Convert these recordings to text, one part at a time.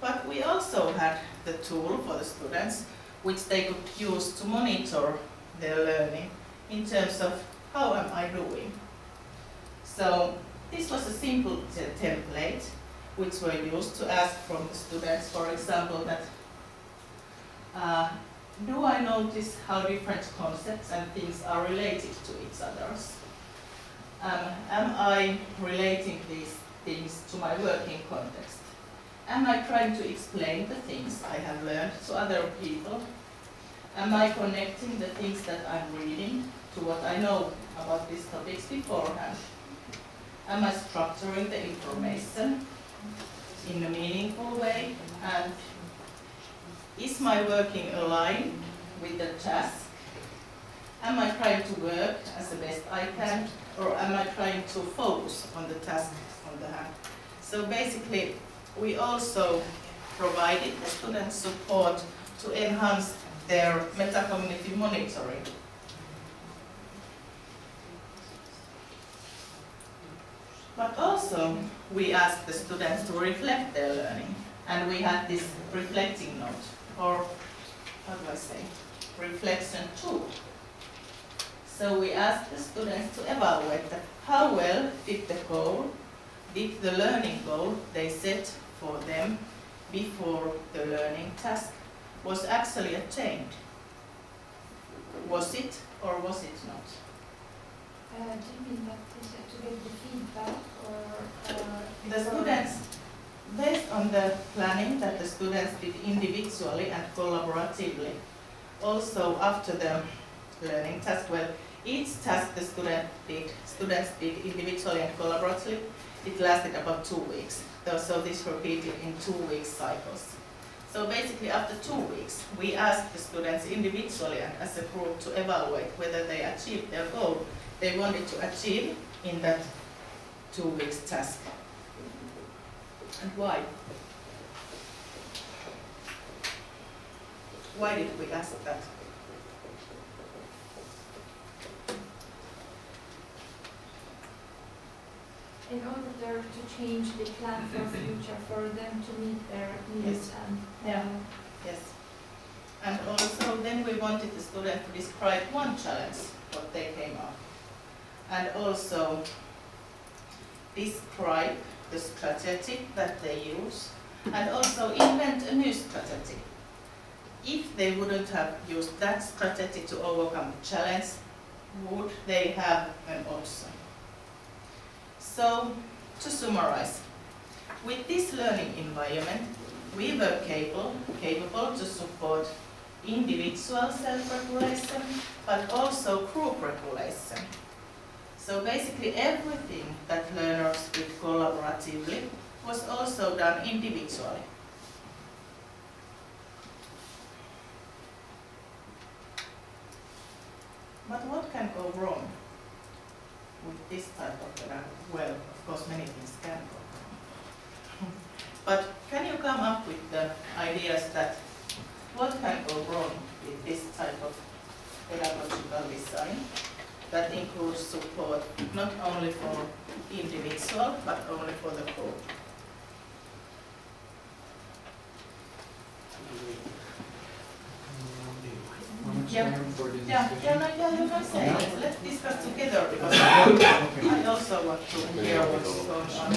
But we also had the tool for the students which they could use to monitor their learning in terms of how am I doing. So this was a simple template which were used to ask from the students, for example, that do I notice how different concepts and things are related to each other? Am I relating these things to my working context? Am I trying to explain the things I have learned to other people? Am I connecting the things that I'm reading to what I know about these topics beforehand? Am I structuring the information in a meaningful way? And is my working aligned with the task? Am I trying to work as the best I can, or am I trying to focus on the task on the hand? So basically, we also provided the students support to enhance their metacognitive monitoring. But also, we asked the students to reflect their learning, and we had this reflecting note, or how do I say, reflection tool. So we asked the students to evaluate that how well did the learning goal they set for them before the learning task was actually attained. Was it or was it not? Do you mean that to get the feedback, or the students, based on the planning that the students did individually and collaboratively, also after the learning task, well, each task the students did individually and collaboratively, it lasted about 2 weeks. So this repeated in 2-week cycles. So basically after 2 weeks, we asked the students individually and as a group to evaluate whether they achieved their goal they wanted to achieve in that 2 weeks task. And why? Why did we ask that? in order to change the plan for future for them to meet their needs. Yes. And Yes. And also then we wanted the student to describe one challenge, what they came up. And also describe the strategy that they use, and also invent a new strategy. If they wouldn't have used that strategy to overcome the challenge, would they have an option? So, to summarize, with this learning environment, we were capable to support individual self-regulation, but also group regulation. So basically everything that learners did collaboratively was also done individually. But what can go wrong with this type of pedagogy? Well, of course many things can go wrong. But can you come up with the ideas that what can go wrong with this type of pedagogical design that includes support not only for individual but only for the group? Yeah, you can say it. Let's discuss together because I also want to hear what's going on.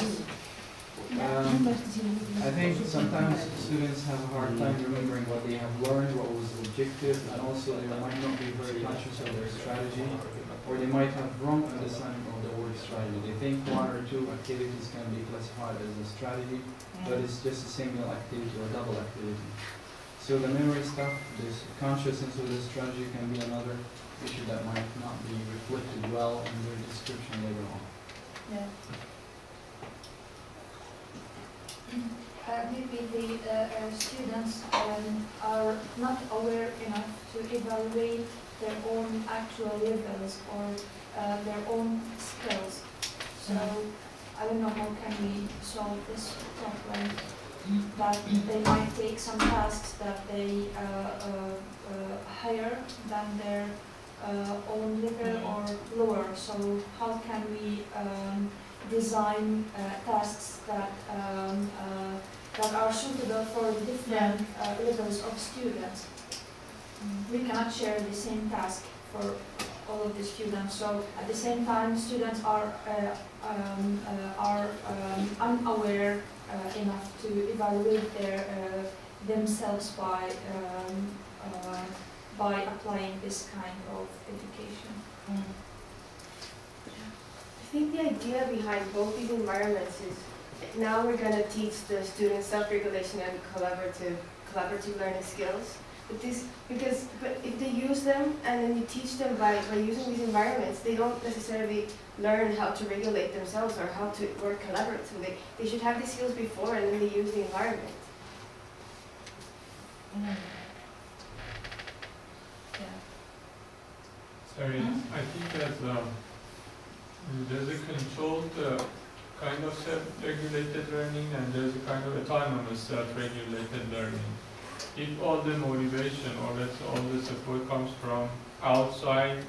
I think sometimes students have a hard time remembering what they have learned, what was the objective, and also they might not be very conscious of their strategy, or they might have wrong understanding of the word strategy. They think 1 or 2 activities can be classified as a strategy, but it's just a single activity or double activity. So the memory stuff, this consciousness of the strategy can be another issue that might not be reflected well in their description later on. Yeah. maybe the students are not aware enough to evaluate their own actual levels or their own skills. So I don't know how can we solve this problem. That they might take some tasks that they higher than their own level or lower. So how can we design tasks that that are suitable for different levels of students. We cannot share the same task for all of the students. So at the same time, students are unaware enough to evaluate themselves by applying this kind of education. I think the idea behind both these environments is now we're going to teach the students self-regulation and collaborative learning skills. But if they use them and then you teach them by using these environments, they don't necessarily learn how to regulate themselves or how to work collaboratively. They should have these skills before and then they use the environment. Sorry, I think that there's a controlled kind of self-regulated learning and there's a kind of autonomous self-regulated learning. If all the motivation or all the support comes from outside,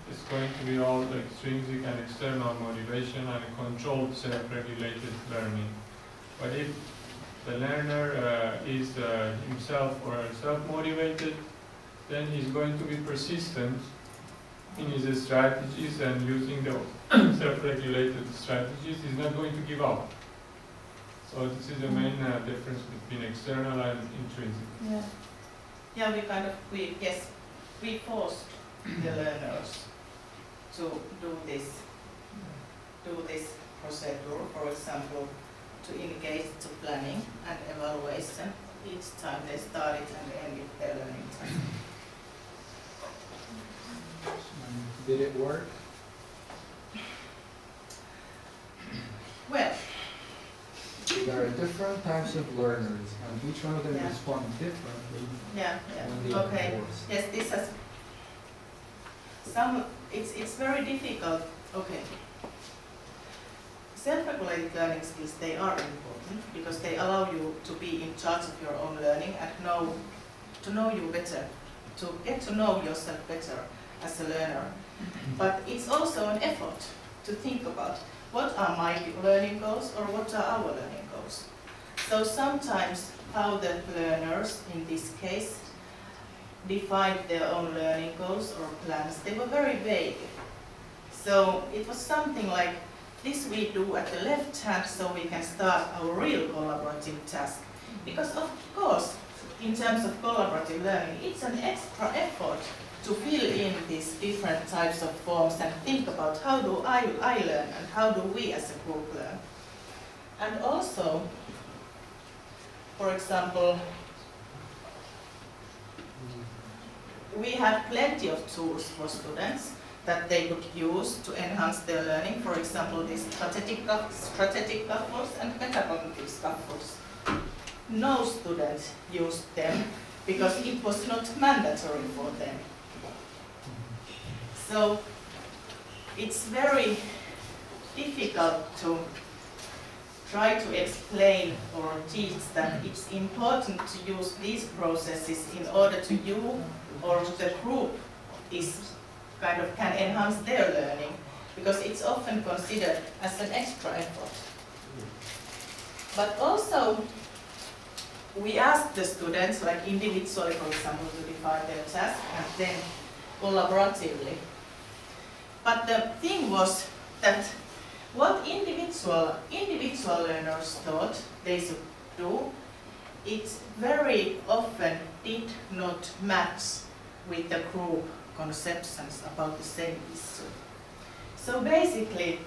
it's going to be all extrinsic and external motivation and a controlled self-regulated learning. But if the learner is himself or herself motivated, then he's going to be persistent in his strategies and using the self-regulated strategies. He's not going to give up. So this is the main difference between external and intrinsic. Yeah. Yeah, we forced the learners to do this procedure, for example, to engage to planning and evaluation each time they started and ended their learning task. Did it work? Well, there are different types of learners, and each one of them respond differently. Yeah, when they okay. enforce. Yes, this has it's very difficult. Okay. Self-regulated learning skills, they are important because they allow you to be in charge of your own learning and to know you better, to get to know yourself better as a learner. But it's also an effort to think about what are my learning goals or what are our learning goals. So sometimes how the learners, in this case, defined their own learning goals or plans, they were very vague. So it was something like, this we do at the left hand so we can start our real collaborative task. Because of course, in terms of collaborative learning, it's an extra effort to fill in these different types of forms and think about how do I learn and how do we as a group learn. And also, for example, we had plenty of tools for students that they could use to enhance their learning. For example, these strategic scaffolds and pedagogical scaffolds. No student used them because it was not mandatory for them. So it's very difficult to try to explain or teach that it's important to use these processes in order to you or the group can enhance their learning, because it's often considered as an extra effort. But also, we ask the students, like individually, for example, to define their task and then collaboratively. But the thing was that what individual learners thought they should do, it very often did not match with the group conceptions about the same issue. So basically,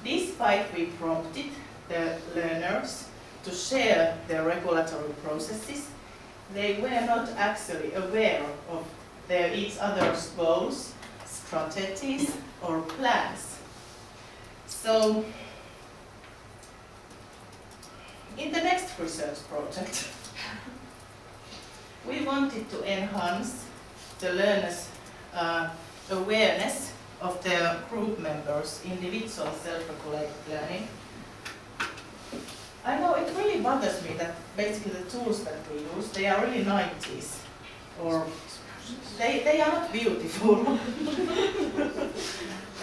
despite we prompted the learners to share their regulatory processes, they were not actually aware of each other's goals, strategies, or plans. So, in the next research project, we wanted to enhance the learners' awareness of their group members' individual self-regulated learning. I know it really bothers me that basically the tools that we use, they are really 90s, or they are not beautiful.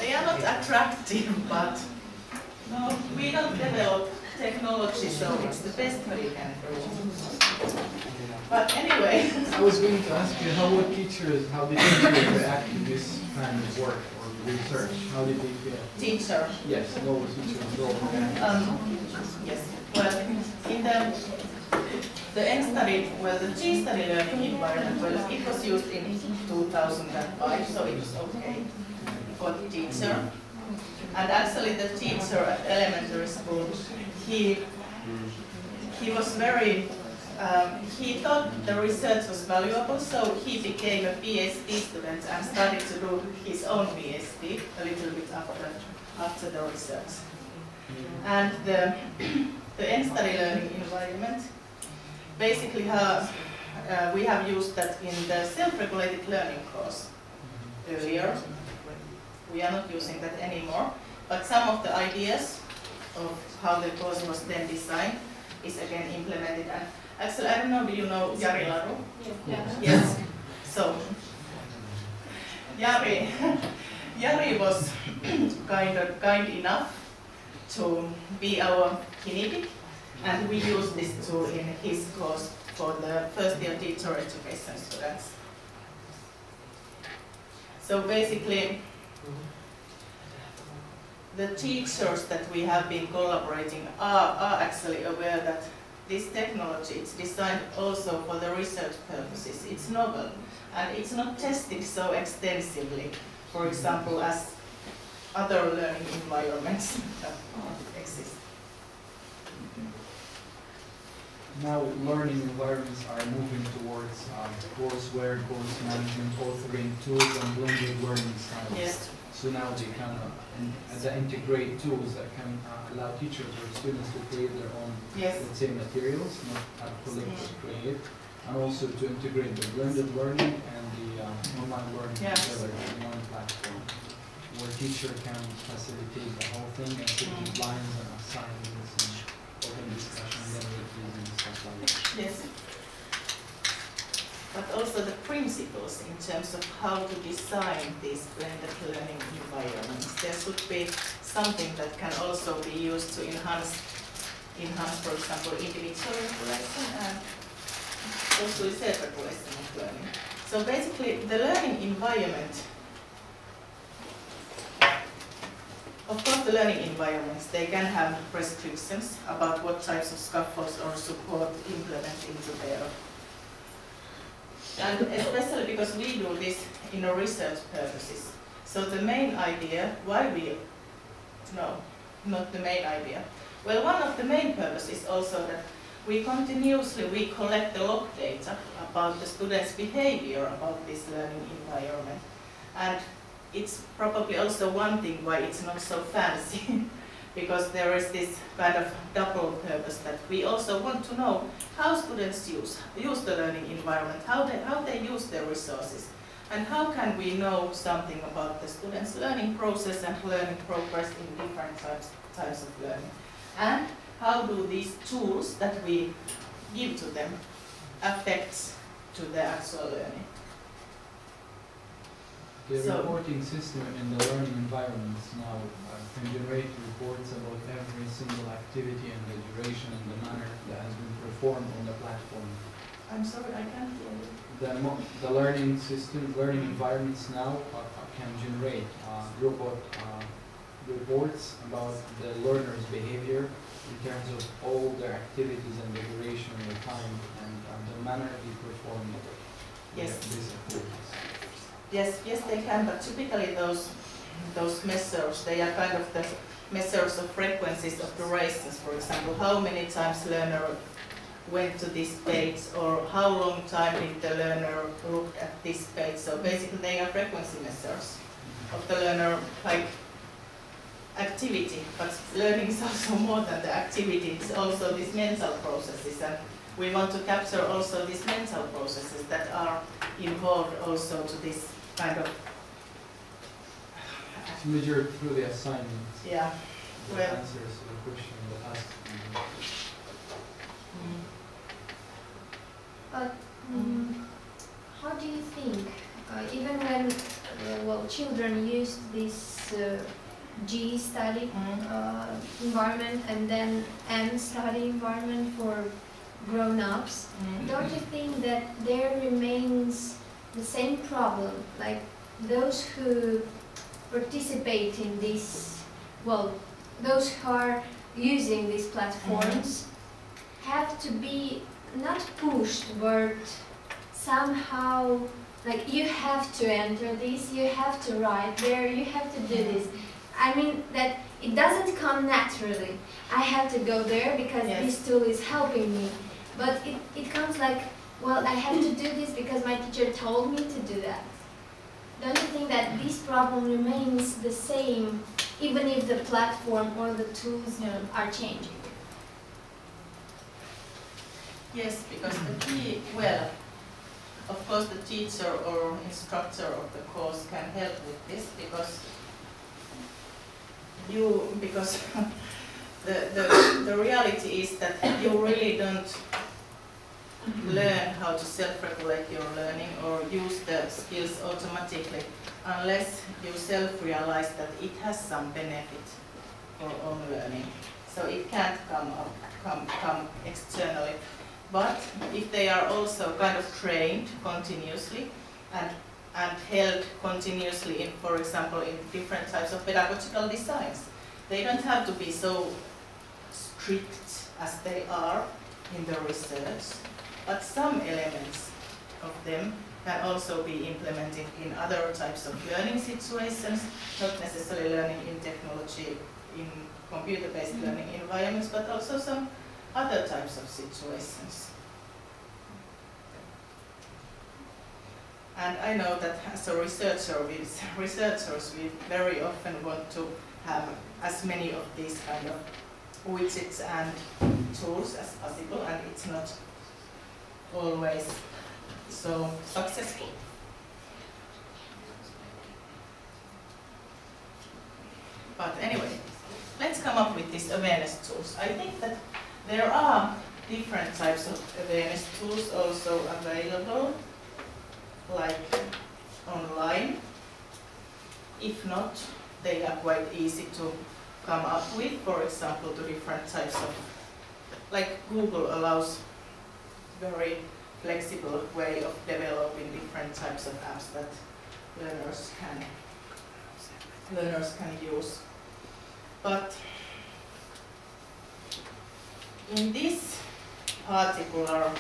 They are not attractive, but no, we don't develop technology, so it's the best we can do. But anyway. I was going to ask you, how did teachers react to this kind of work or research? How did they feel? Teacher. Yes, no teachers role. Yes. Well, in the N study, well, the G study learning environment, well, it was used in 2005, so it was okay for the teacher. And actually, the teacher at elementary school, he was very. He thought the research was valuable, so he became a PhD student and started to do his own PhD a little bit after the research. And the N study learning environment, basically we have used that in the self-regulated learning course earlier. We are not using that anymore, but some of the ideas of how the course was then designed is again implemented. And actually, I don't know, do you know Jari Laru? Yeah. Yes. So, Jari was kind enough to be our guinea pig, and we used this tool in his course for the first year teacher education students. So basically, the teachers that we have been collaborating are actually aware that this technology is designed also for the research purposes. It's novel and it's not tested so extensively, for example, as other learning environments that exist. Now learning environments are moving towards courseware, course management, authoring tools and blended learning styles. Yes. So now they can integrate tools that can allow teachers or students to create their own, let's say, materials, not have collective create, and also to integrate the blended learning and the online learning together in one platform, where teacher can facilitate the whole thing and put deadlines and assignments and open discussion, then and stuff like that. Yes. But also the principles in terms of how to design these blended learning environments. There should be something that can also be used to enhance, for example, individual regulation and also self-regulation of learning. So basically, the learning environment, of course, the learning environments, they can have restrictions about what types of scaffolds or support implement into their. And especially because we do this in a research purposes. So the main idea, not the main idea. Well, one of the main purposes also that we collect the log data about the students' behavior about this learning environment. And it's probably also one thing why it's not so fancy. Because there is this kind of double purpose that we also want to know how students use the learning environment, how they use their resources, and how can we know something about the students' learning process and learning progress in different types of learning, and how do these tools that we give to them affect to the actual learning. The reporting system in the learning environments now can generate reports about every single activity and the duration and the manner that has been performed on the platform. I'm sorry, I can't hear you. The learning system, learning environments now can generate reports about the learner's behavior in terms of all their activities and the duration, the time, and the manner they perform yes. these activities. Yes, they can, but typically those measures, they are kind of the measures of frequencies of durations, for example, how many times learner went to this page, or how long time did the learner look at this page. So basically they are frequency measures of the learner, like activity, but learning is also more than the activity, it's also these mental processes, and we want to capture also these mental processes that are involved also to this kind of measured through the assignments. Yeah. The Well, answers to the question that asked. How do you think, even when children use this G study environment and then M study environment for grown-ups, don't you think that there remains the same problem? Like those who participate in this, well, those who are using these platforms have to be not pushed, but somehow, like, you have to enter this, you have to write there, you have to do this. I mean that it doesn't come naturally. I have to go there because this tool is helping me. But it comes like, well, I have to do this because my teacher told me to do that. Don't you think that this problem remains the same even if the platform or the tools are changing? Yes, because the key, well, of course the teacher or instructor of the course can help with this because the reality is that you really don't learn how to self-regulate your learning or use the skills automatically unless you self-realize that it has some benefit for own learning. So it can't come externally. But if they are also kind of trained continuously and held continuously in, for example, in different types of pedagogical designs, they don't have to be so strict as they are in the research, but some elements of them can also be implemented in other types of learning situations, not necessarily learning in technology, in computer-based learning environments, but also some other types of situations. And I know that as a researcher, we very often want to have as many of these kind of widgets and tools as possible, and it's not always so successful. But anyway, let's come up with these awareness tools. I think that there are different types of awareness tools also available, like online. If not, they are quite easy to come up with. For example, the different types of, like Google allows very flexible way of developing different types of apps that learners can use. But in this particular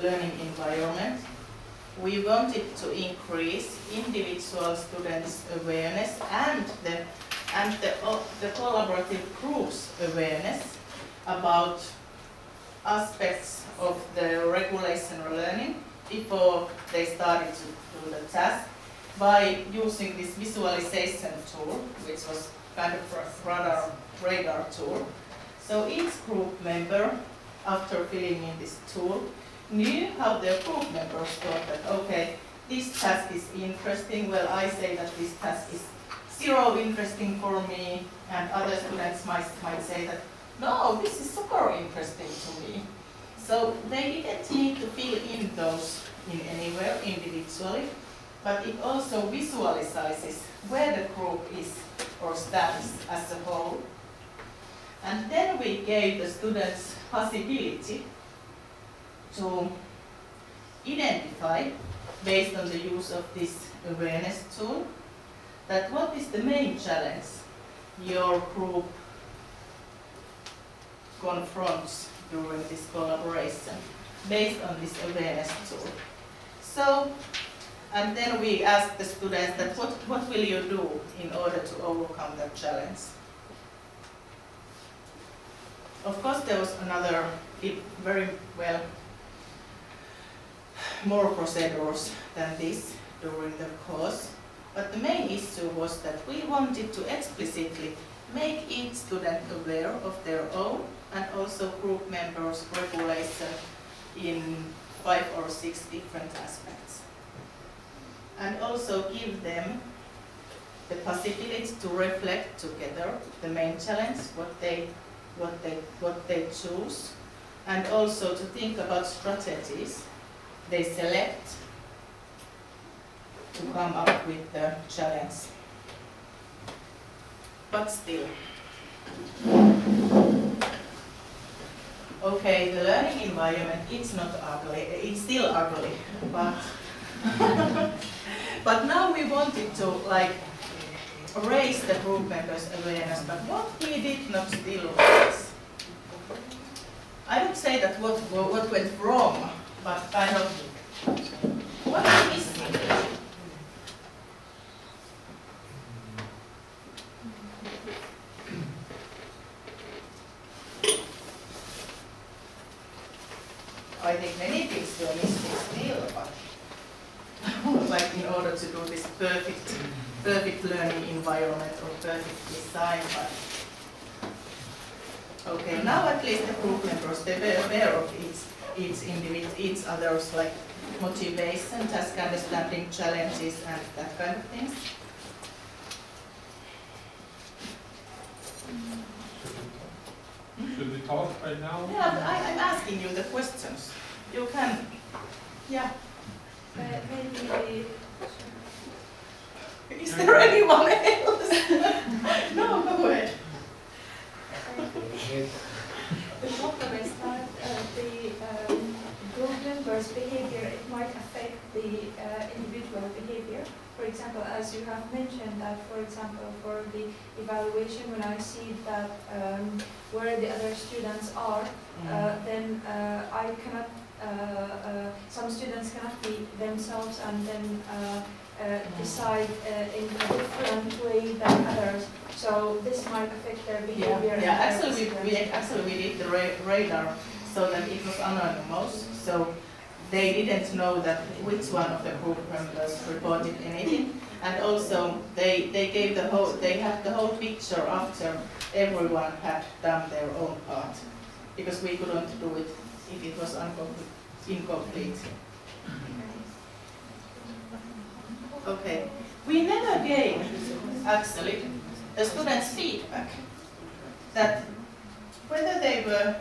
learning environment, we wanted to increase individual students' awareness and the collaborative group's awareness about aspects of the regulation learning before they started to do the task by using this visualization tool, which was kind of radar tool. So each group member, after filling in this tool, knew how their group members thought that, okay, this task is interesting. Well, I say that this task is zero interesting for me, and other students might say that, no, this is super interesting to me. So they didn't need to fill in those in anywhere individually, but it also visualizes where the group is or stands as a whole. And then we gave the students possibility to identify, based on the use of this awareness tool, that what is the main challenge your group confronts during this collaboration, based on this awareness tool. So, and then we asked the students that what will you do in order to overcome that challenge? Of course, there was another very well, more procedures than this during the course, but the main issue was that we wanted to explicitly make each student aware of their own and also group members' regulation in 5 or 6 different aspects. And also give them the possibility to reflect together the main challenge, what they choose, and also to think about strategies they select to come up with the challenge. But still. Okay, the learning environment, it's not ugly, it's still ugly, but but now we wanted to like raise the group members' awareness, but what we did not still raise. I don't say that what went wrong, but kind of what is missing. I think many things were missing still, but like in order to do this perfect learning environment or perfect design. But okay, now at least the group members, they were aware of each other's like motivation, task understanding, challenges, and that kind of things. Should we talk right now? Yeah, but I'm asking you the questions. You can, yeah. Maybe. Is there anyone else? No, go ahead. The problem is that the group members' behavior, it might affect the individual behavior. For example, as you have mentioned that, for example, for the evaluation, when I see that where the other students are, then I cannot, some students cannot be themselves and then decide in a different way than others. So this might affect their behavior. Yeah, actually we did the radar so that it was anonymous. So they didn't know that which one of the group members reported anything, and also they gave they had the whole picture after everyone had done their own part, because we couldn't do it if it was incomplete. Okay, we never gave actually the students feedback that whether they were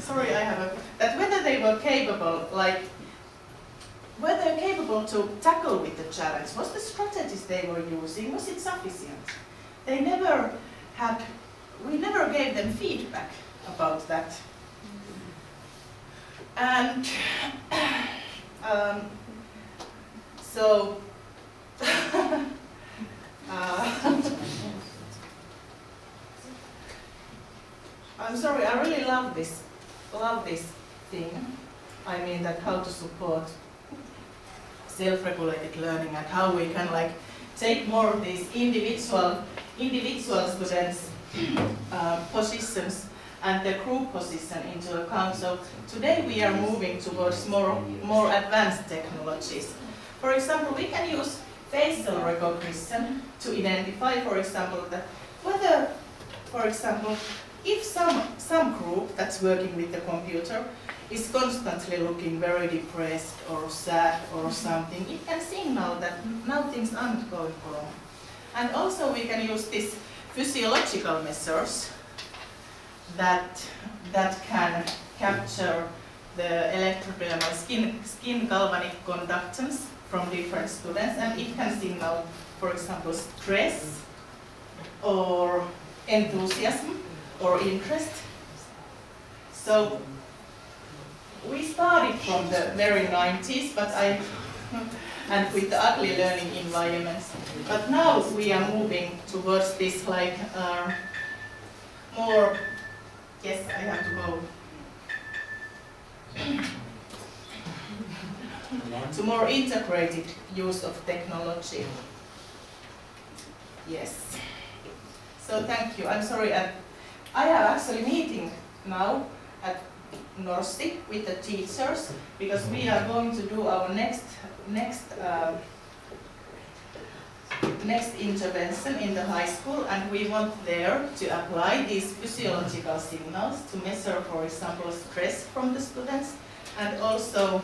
sorry, that whether they were capable, whether capable to tackle with the challenge, was the strategies they were using, was it sufficient? They never had, we never gave them feedback about that. And so I'm sorry, I really love this thing. I mean that how to support self-regulated learning and how we can like take more of these individual students' positions and the group position into account. So today we are moving towards more advanced technologies. For example, we can use facial recognition to identify, for example, that whether, for example, if some group that's working with the computer is constantly looking very depressed or sad or something, it can signal that now things aren't going wrong. And also we can use these physiological measures that can capture the electrical skin galvanic conductance from different students, and it can signal, for example, stress or enthusiasm or interest. So we started from the very 90s, but and with the ugly learning environments. But now we are moving towards this like more, yes, I have to go, to more integrated use of technology. Yes. So thank you. I'm sorry. I have actually meeting now at Norsi with the teachers, because we are going to do our next intervention in the high school, and we want there to apply these physiological signals to measure, for example, stress from the students, and also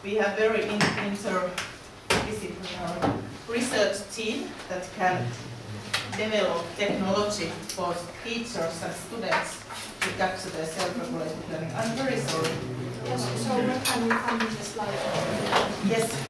we have very interdisciplinary research team that can develop technology for teachers and students the gap to their self-regulated learning. I'm very sorry. Yes, so what can we find in the slide? Yes.